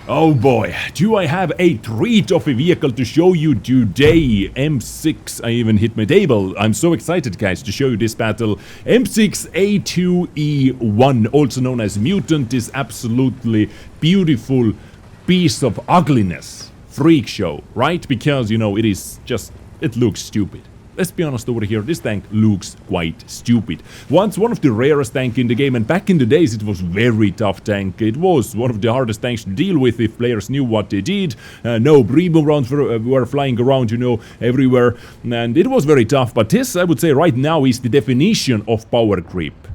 Oh boy, do I have a treat of a vehicle to show you today. M6, I even hit my table. I'm so excited, guys, to show you this battle. M6 A2E1, also known as Mutant, this absolutely beautiful piece of ugliness. Freak show, right? Because, you know, it looks stupid. Let's be honest over here, this tank looks quite stupid. Once one of the rarest tank in the game, and back in the days it was very tough tank. It was one of the hardest tanks to deal with if players knew what they did. No premium rounds were flying around, you know, everywhere. And it was very tough, but this, I would say, right now is the definition of power creep.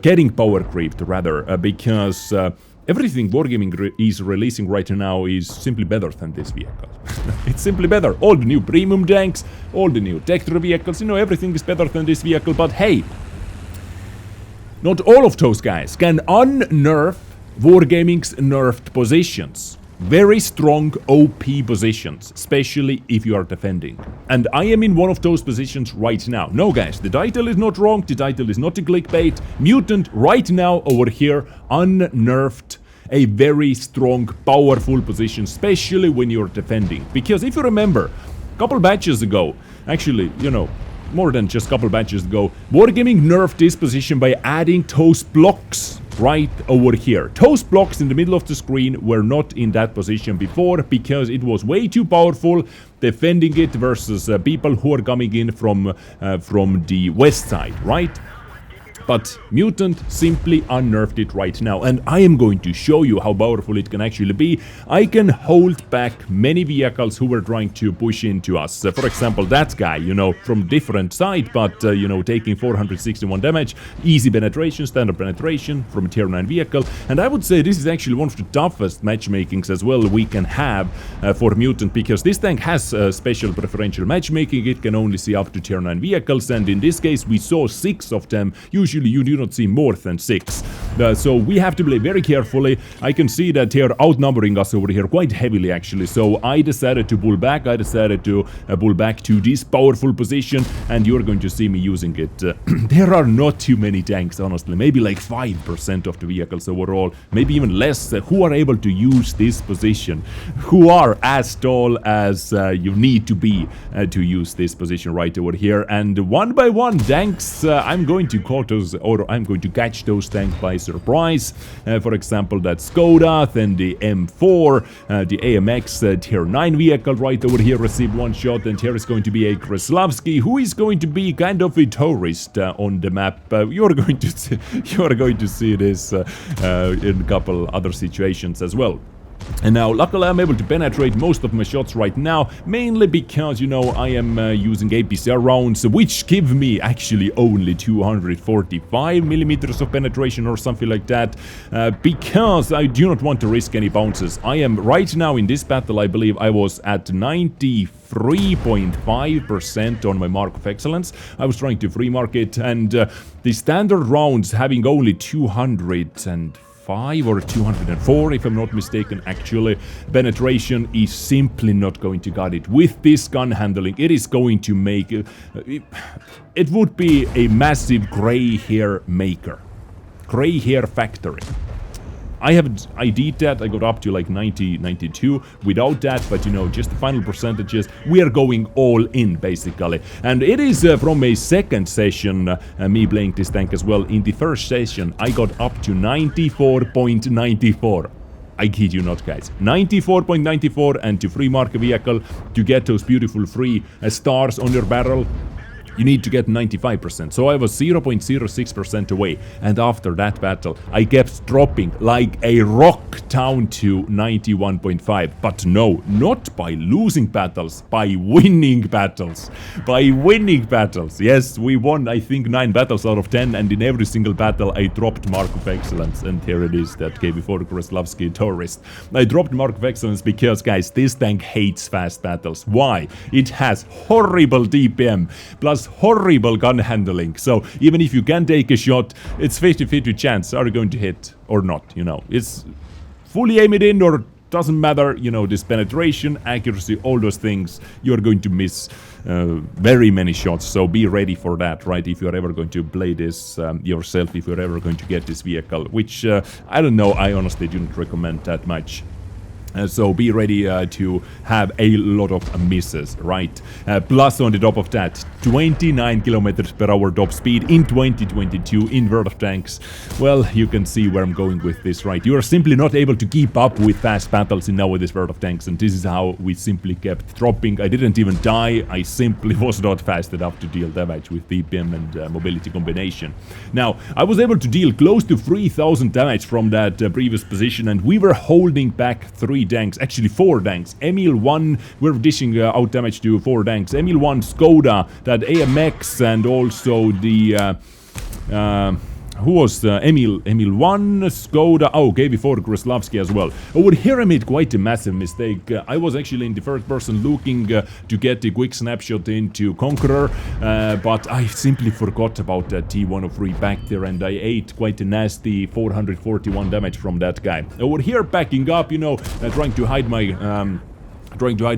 Getting power creeped, rather, because everything Wargaming is releasing right now is simply better than this vehicle. It's simply better. All the new premium tanks, all the new Tector vehicles, you know, everything is better than this vehicle. But hey, not all of those guys can unnerf Wargaming's nerfed positions. Very strong OP positions, especially if you are defending. And I am in one of those positions right now. No guys, the title is not wrong, the title is not a clickbait. Mutant right now over here unnerfed a very strong, powerful position, especially when you're defending. Because if you remember, a couple batches ago, actually, you know, more than just a couple batches ago, Wargaming nerfed this position by adding those blocks right over here. Those blocks in the middle of the screen were not in that position before because it was way too powerful defending it versus people who are coming in from the west side, right? But Mutant simply unnerfed it right now, and I am going to show you how powerful it can actually be. I can hold back many vehicles who were trying to push into us. For example, that guy, you know, from different side, but, you know, taking 461 damage, easy penetration, standard penetration from a tier 9 vehicle. And I would say this is actually one of the toughest matchmakings as well we can have for Mutant, because this tank has special preferential matchmaking. It can only see up to tier 9 vehicles, and in this case we saw 6 of them. Usually you do not see more than 6. So we have to play very carefully. I can see that they are outnumbering us over here quite heavily actually. So I decided to pull back. I decided to pull back to this powerful position, and you're going to see me using it. There are not too many tanks, honestly. Maybe like 5% of the vehicles overall, maybe even less, who are able to use this position, who are as tall as you need to be to use this position right over here. And one by one tanks, I'm going to call those, or I'm going to catch those tanks by surprise. For example, that Skoda, then the M4, the AMX tier 9 vehicle right over here received one shot, and here is going to be a Kraslavsky, who is going to be kind of a tourist on the map. You're going to see this in a couple other situations as well. And now, luckily, I'm able to penetrate most of my shots right now, mainly because, you know, I am using APCR rounds, which give me actually only 245 millimeters of penetration or something like that, because I do not want to risk any bounces. I am right now in this battle, I believe I was at 93.5% on my mark of excellence. I was trying to free mark it, and the standard rounds having only 205 or 204, if I'm not mistaken, actually, penetration is simply not going to cut it. With this gun handling, it is going to make it would be a massive gray hair maker, gray hair factory. I did that, I got up to like 90, 92 without that, but you know, just the final percentages, we are going all in basically. And it is from a second session, me playing this tank as well. In the first session, I got up to 94.94. I kid you not, guys. 94.94, and to free mark a vehicle, to get those beautiful free stars on your barrel, you need to get 95%. So I was 0.06% away, and after that battle I kept dropping like a rock down to 91.5. But no, not by losing battles, by winning battles. By winning battles. Yes, we won, I think, 9 battles out of 10, and in every single battle I dropped mark of excellence. And here it is, that KB4 Kraslavsky tourist. I dropped mark of excellence because, guys, this tank hates fast battles. Why? It has horrible DPM plus horrible gun handling. So even if you can take a shot, it's 50-50 chance are you going to hit or not, you know. It's fully aim it in or doesn't matter, you know, this penetration, accuracy, all those things, you're going to miss very many shots. So be ready for that, right? If you're ever going to play this yourself, if you're ever going to get this vehicle, which I don't know, I honestly didn't recommend that much. So be ready to have a lot of misses, right? Plus on the top of that, 29 kilometers per hour top speed in 2022 in World of Tanks. Well, you can see where I'm going with this, right? You are simply not able to keep up with fast battles in nowadays World of Tanks, and this is how we simply kept dropping. I didn't even die, I simply was not fast enough to deal damage with BPM and mobility combination. Now, I was able to deal close to 3000 damage from that previous position, and we were holding back 3 tanks, actually 4 tanks. Emil 1, we're dishing out damage to 4 tanks. Emil 1, Skoda, that AMX, and also the who was Emil 1, Skoda, oh, KB4, Groslavsky as well. Over here I made quite a massive mistake. I was actually in the first person looking to get the quick snapshot into Conqueror, but I simply forgot about that T103 back there, and I ate quite a nasty 441 damage from that guy. Over here backing up, you know, trying to hide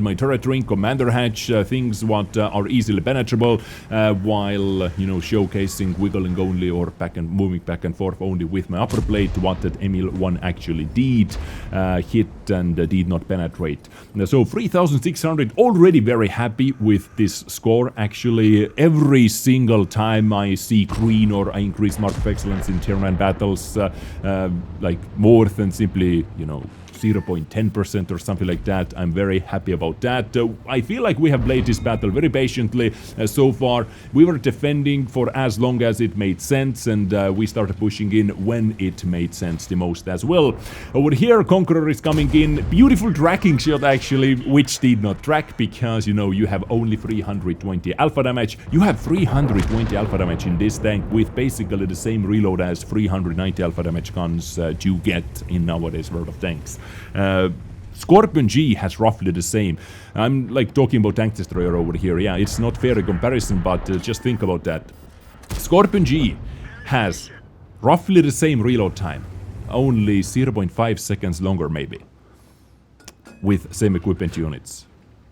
my turret ring, commander hatch, things what are easily penetrable, while, you know, showcasing wiggling only or moving back and forth only with my upper plate, what that Emil 1 actually did hit and did not penetrate. So 3600, already very happy with this score. Actually, every single time I see green or I increase mark of excellence in tier 9 battles, like more than simply, you know, 0.10% or something like that, I'm very happy about that. I feel like we have played this battle very patiently so far. We were defending for as long as it made sense, and we started pushing in when it made sense the most as well. Over here, Conqueror is coming in. Beautiful tracking shot actually, which did not track because, you know, you have only 320 alpha damage. You have 320 alpha damage in this tank with basically the same reload as 390 alpha damage guns do get in nowadays World of Tanks. Scorpion G has roughly the same. I'm like talking about Tank Destroyer over here. Yeah, it's not fair in comparison, but just think about that. Scorpion G has roughly the same reload time, only 0.5 seconds longer maybe, with same equipment units,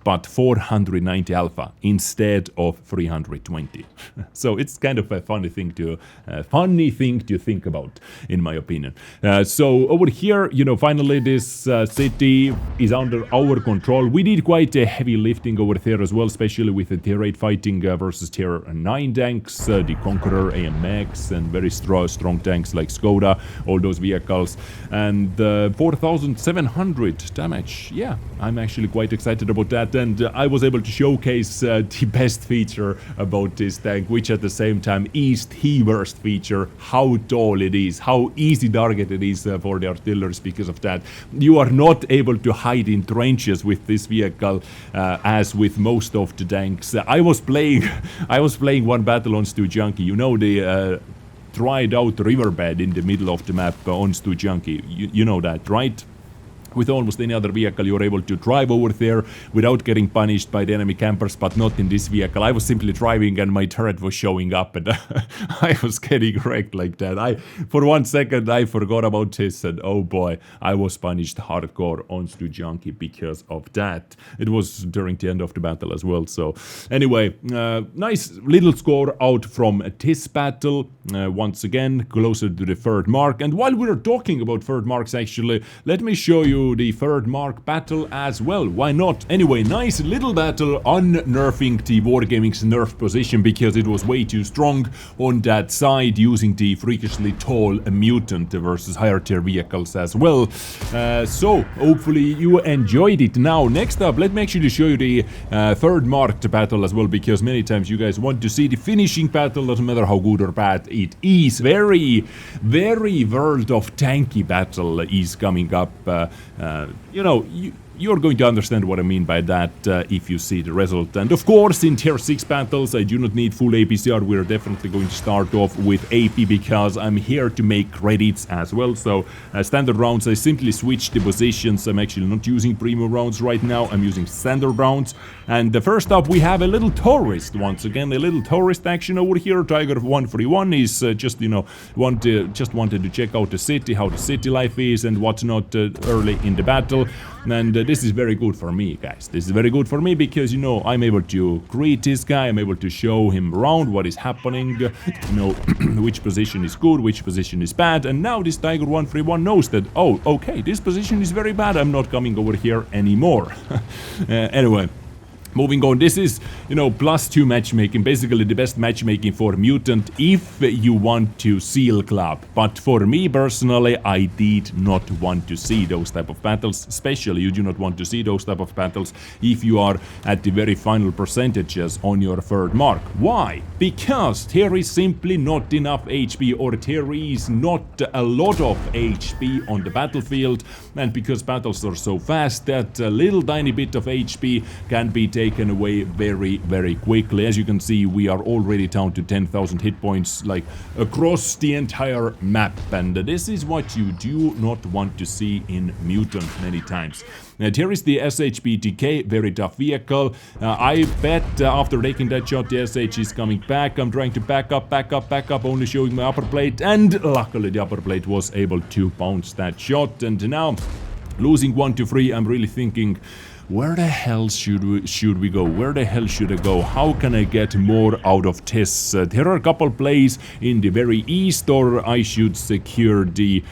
but 490 alpha instead of 320. So it's kind of a funny thing to think about, in my opinion. So over here, you know, finally this city is under our control. We did quite a heavy lifting over there as well, especially with the tier 8 fighting versus tier 9 tanks, the Conqueror, AMX, and very strong tanks like Skoda, all those vehicles, and 4700 damage. Yeah, I'm actually quite excited about that. And I was able to showcase the best feature about this tank, which at the same time is the worst feature: how tall it is, how easy target it is for the artillery. Because of that, you are not able to hide in trenches with this vehicle as with most of the tanks. I was playing one battle on Stu Junkie, you know, the dried out riverbed in the middle of the map on Stu Junkie. You know that, right? With almost any other vehicle, you're able to drive over there without getting punished by the enemy campers, but not in this vehicle. I was simply driving and my turret was showing up, and I was getting wrecked like that. For 1 second, I forgot about this, and oh boy, I was punished hardcore on Stu Junkie because of that. It was during the end of the battle as well. So anyway, nice little score out from this battle. Once again, closer to the third mark. And while we're talking about third marks, actually, let me show you the third mark battle as well. Why not? Anyway, nice little battle unnerfing the Wargaming's nerfed position because it was way too strong on that side, using the freakishly tall mutant versus higher tier vehicles as well. So hopefully you enjoyed it. Now, next up, let me actually show you the third marked battle as well, because many times you guys want to see the finishing battle, doesn't matter how good or bad it is. Very World of Tanky battle is coming up. You know, you're going to understand what I mean by that if you see the result. And of course, in tier 6 battles, I do not need full APCR. We're definitely going to start off with AP because I'm here to make credits as well. So standard rounds, I simply switch the positions. I'm actually not using premium rounds right now. I'm using standard rounds. And first up, we have a little tourist. Once again, a little tourist action over here. Tiger 131 is just, you know, wanted to check out the city, how the city life is and whatnot early in the battle. And this is very good for me, guys. This is very good for me because, you know, I'm able to greet this guy, I'm able to show him around what is happening, you know, which position is good, which position is bad, and now this Tiger 131 knows that, oh, okay, this position is very bad, I'm not coming over here anymore. Anyway. Moving on, this is, you know, +2 matchmaking, basically the best matchmaking for Mutant if you want to seal club. But for me personally, I did not want to see those type of battles, especially you do not want to see those type of battles if you are at the very final percentages on your third mark. Why? Because there is simply not enough HP, or there is not a lot of HP on the battlefield, and because battles are so fast that a little tiny bit of HP can be taken away very, very quickly. As you can see, we are already down to 10,000 hit points, like across the entire map, and this is what you do not want to see in Mutant many times. Here is the SHBTK, very tough vehicle. I bet after taking that shot the SH is coming back. I'm trying to back up, only showing my upper plate, and luckily the upper plate was able to bounce that shot. And now, losing 1 to 3, I'm really thinking, where the hell should we go? Where the hell should I go? How can I get more out of this? There are a couple plays in the very east, or I should secure the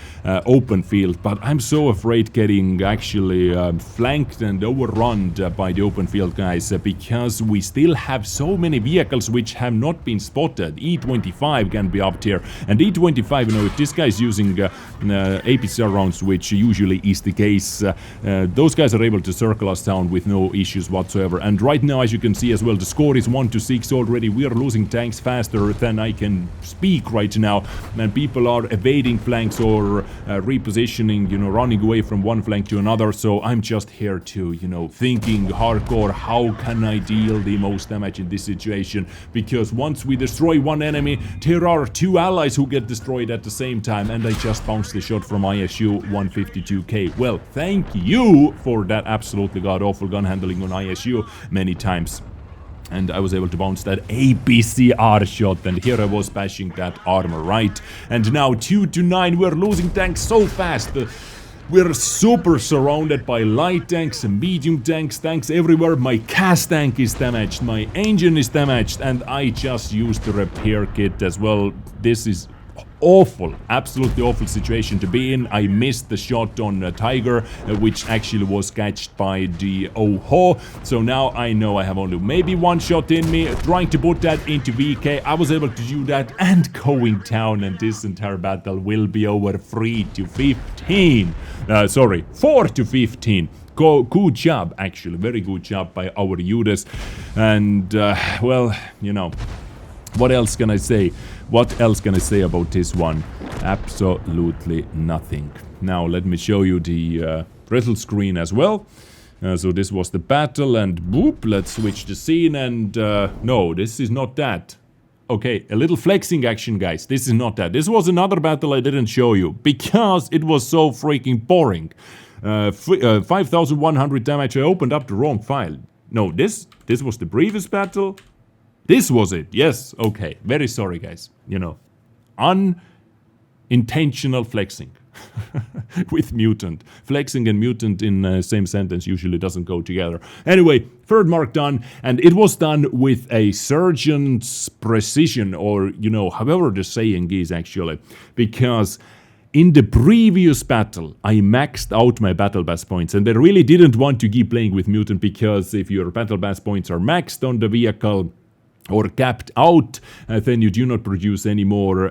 open field, but I'm so afraid getting actually flanked and overrun by the open field guys, because we still have so many vehicles which have not been spotted. E25 can be up here, and E25, you know, if this guy is using APCR rounds, which usually is the case, those guys are able to circle us down with no issues whatsoever. And right now, as you can see as well, the score is 1-6 already. We are losing tanks faster than I can speak right now, and people are evading flanks or repositioning, you know, running away from one flank to another. So I'm just here to, you know, thinking hardcore, how can I deal the most damage in this situation? Because once we destroy one enemy, there are 2 allies who get destroyed at the same time, and I just bounced the shot from ISU 152k. Well, thank you for that absolutely god-awful gun handling on ISU many times. And I was able to bounce that APCR shot, and here I was bashing that armor, right? And now 2-9, we're losing tanks so fast. We're super surrounded by light tanks and medium tanks, tanks everywhere. My CAS tank is damaged, my engine is damaged, and I just used the repair kit as well. This is awful, absolutely awful situation to be in. I missed the shot on Tiger, which actually was catched by the OHO. So now I know I have only maybe 1 shot in me. Trying to put that into VK, I was able to do that and going down, and this entire battle will be over 3-15. Sorry, 4-15. Good job, actually, very good job by our Judas. And well, you know, what else can I say? What else can I say about this one? Absolutely nothing. Now let me show you the result screen as well. So this was the battle, and boop, let's switch the scene, and no, this is not that. Okay, a little flexing action, guys. This is not that. This was another battle I didn't show you because it was so freaking boring. 5,100 damage. I opened up the wrong file. No, this was the previous battle. This was it. Yes. Okay. Very sorry, guys. You know, unintentional flexing with Mutant. Flexing and Mutant in the same sentence usually doesn't go together. Anyway, third mark done, and it was done with a surgeon's precision, or, you know, however the saying is actually, because in the previous battle, I maxed out my battle pass points, and I really didn't want to keep playing with Mutant, because if your battle pass points are maxed on the vehicle, or capped out, then you do not produce any more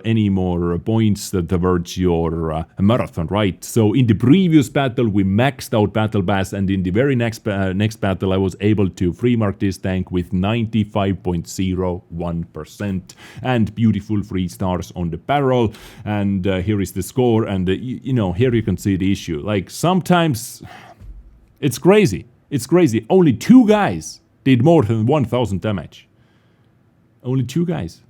points towards your marathon, right? So in the previous battle, we maxed out battle pass, and in the very next battle, I was able to free mark this tank with 95.01% and beautiful 3 stars on the barrel. And here is the score, and you know, here you can see the issue. Like, sometimes it's crazy. It's crazy. Only 2 guys did more than 1,000 damage. Only 2 guys.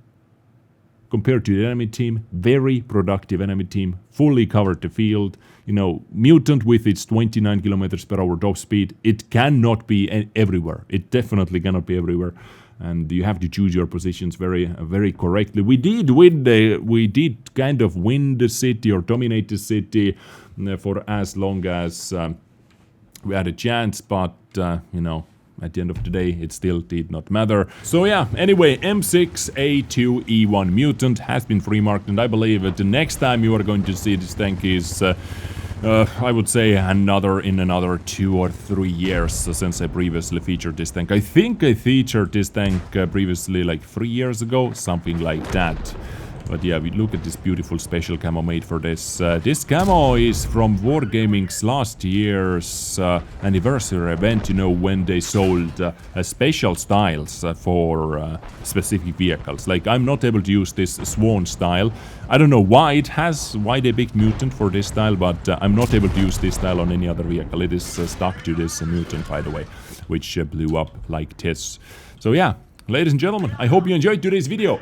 Compared to the enemy team, very productive enemy team, fully covered the field. You know, Mutant with its 29 kilometers per hour top speed, it cannot be everywhere. It definitely cannot be everywhere. And you have to choose your positions very, very correctly. We did kind of win the city, or dominate the city, for as long as we had a chance, but, you know, at the end of the day, it still did not matter. So yeah, anyway, M6A2E1 Mutant has been free marked, and I believe that the next time you are going to see this tank is, I would say, another 2 or 3 years since I previously featured this tank. I think I featured this tank previously like 3 years ago, something like that. But yeah, we look at this beautiful special camo made for this. This camo is from Wargaming's last year's anniversary event, you know, when they sold special styles for specific vehicles. Like, I'm not able to use this Swan style. I don't know why they picked Mutant for this style, but I'm not able to use this style on any other vehicle. It is stuck to this Mutant, by the way, which blew up like this. So yeah, ladies and gentlemen, I hope you enjoyed today's video.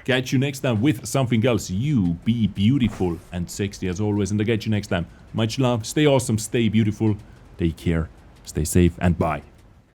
Catch you next time with something else. You be beautiful and sexy as always, and I catch you next time. Much love, stay awesome, stay beautiful, take care, stay safe, and bye.